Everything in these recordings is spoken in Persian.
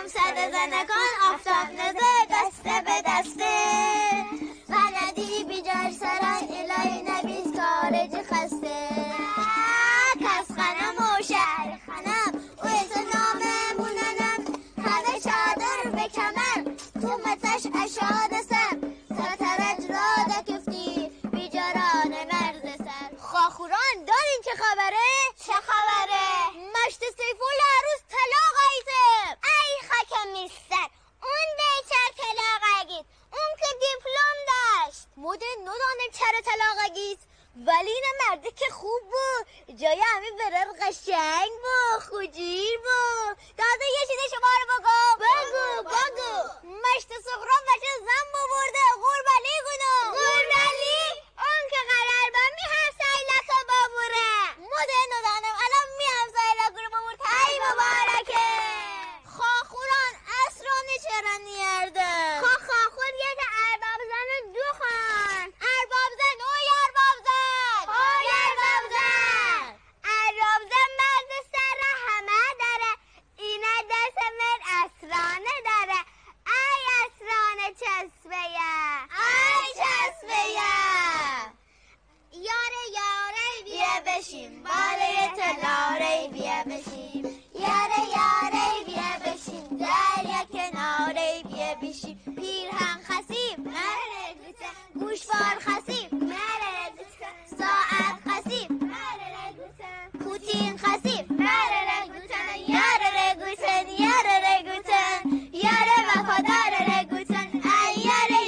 هم صد زنکان آفتاب نزه دسته به دسته بلدی بیجار سرای الهی نبیز کارج خسته کس خنم و شهر خنم و ایسا نامموننم همه چادر به کمر تو متش اشادسم سرطرج را دکفتی بیجاران مرد سر خاخوران دارین چه خبره؟ چه خبره؟ مشت سیفول عروس طلاق ایتم ای خاک میستر اون بیچر طلاق اگید اون که دیپلم داشت مده ندانم چرا طلاق اگید ولی این مرده که خوب بود جای همین برر قشنگ بود خوجیر بود داده یه چیز شما رو بگو مشت سخران بچه زن ببرده غربلی کنو غربلی اون که قرار با می همسایلکا ببوره مده ندانم الان می همسایلکا رو ببور تایی مبارکه خاخوران اسرانی چرا نیرده خاخور یه ده ارباب زن دو خان ارباب زن اوی ارباب زن ارباب زن مرد سر همه داره اینه دست من اسرانه داره ای اسرانه چسبه یاره بیا بشیم باله تلاره بیا بشیم یاره بیا بشیم دریا کناره بیا بشیم پیرهن خسیب مره گوته گوشوار خسیب مره گوته ساعت خسیب مره گوته پوتین خسیب مره گوته یاره گوتن یاره وفادار گوتن ای یاره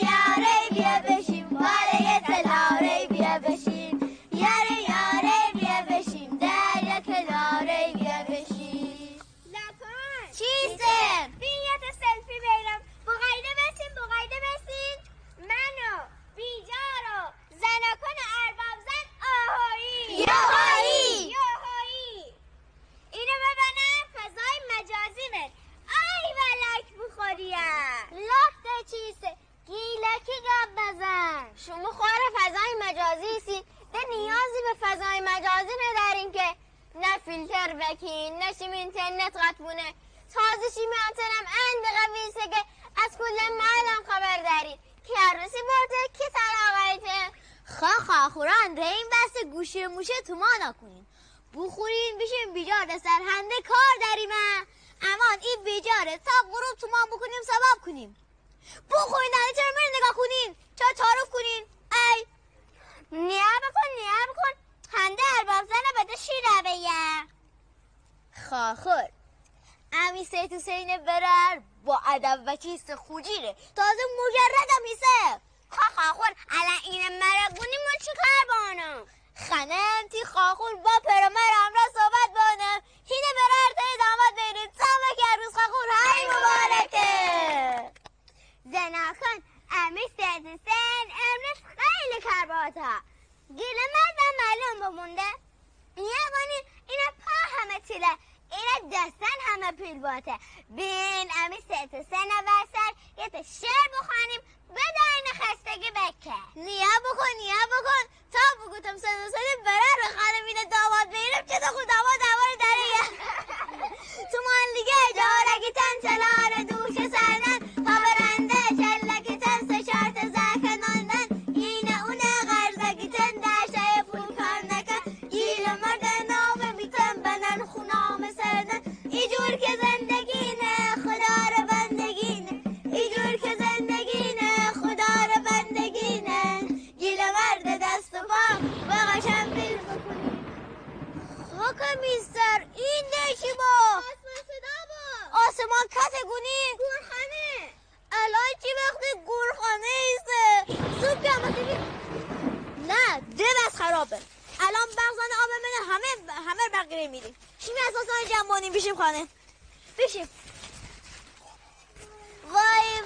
بیا بشیم باله تلاره بیا بشیم یاره بیا بشیم دریا کناره بیا بشیم لپان چیسته؟ بیت سلفی بیرم بقایده بسین منو بیجارو زنکن ارباب زن آهایی یاهایی اینو ببنم فضای مجازی من ای ولک بخوریم لخت چیسته گیلکی گب بزن شما خوار فضای مجازی سید ده نیازی به فضای مجازی ندارین که نه فیلتر بکین نه شیم اینترنت قطبونه تازه شیم انترم اند قویسه که از کل معلم خبر دارید که عروسی برده که طلاقایته خاخوران رین بست گوشه موشه تو ما نکنین بخورین بشین بیجار سرهنده کار داریم امان این بیجاره تا غروب تو ما بکنیم سبب کنیم بخورین داره چرا میره نگاه کنین چرا تعارف کنین ای نیا بکن هنده ارباب زنه بده شیره بیم خاخور امی سه تو سینه برر با ادب و چیست خوجیره تازه مجردم میسه خاخور الان اینه مرگونی ما چی کار بانم خنم تی خاخور با پرمر همراه صحبت بانم هینه برر تای داماد بیریم سامه که روز خاخور های مبارکه زناکن امی سه تو سین امرش خیلی کرباتا گیله مردم معلوم بمونده اینه پا همه تیله اینه دستن همه پیل باته بین امی سه تو سن وسر یه تا شعر بخوانیم بداین خستگی بکه نیا بکن تا بگوتم سن برر رو خانمین داماد بیرم چه تا خود داماد دوار داره تو من لیگه جارگی تن چلار دوش سرنن تا برنده چلکی تن سه شارت زکناندن اینه اونه غرزگی تن درشه پول کار نکن گیل مرد نام بیتن بنن خونام سردن ایجور که زندگینه خدا رو بندگینه ایجور که زندگینه خدا رو بندگینه گیل مرد دست و پا بقشم بیل بکنی خاک میستر این دیشی با آسمان صدا با آسمان کتگونی گورخانه الان چی وقتی گورخانه ایسته زود بیام نه دل از خرابه الان بغزان آب من همه بقیه میریم شیمی اساسان جنبانیم بشیم خانه بشیم وای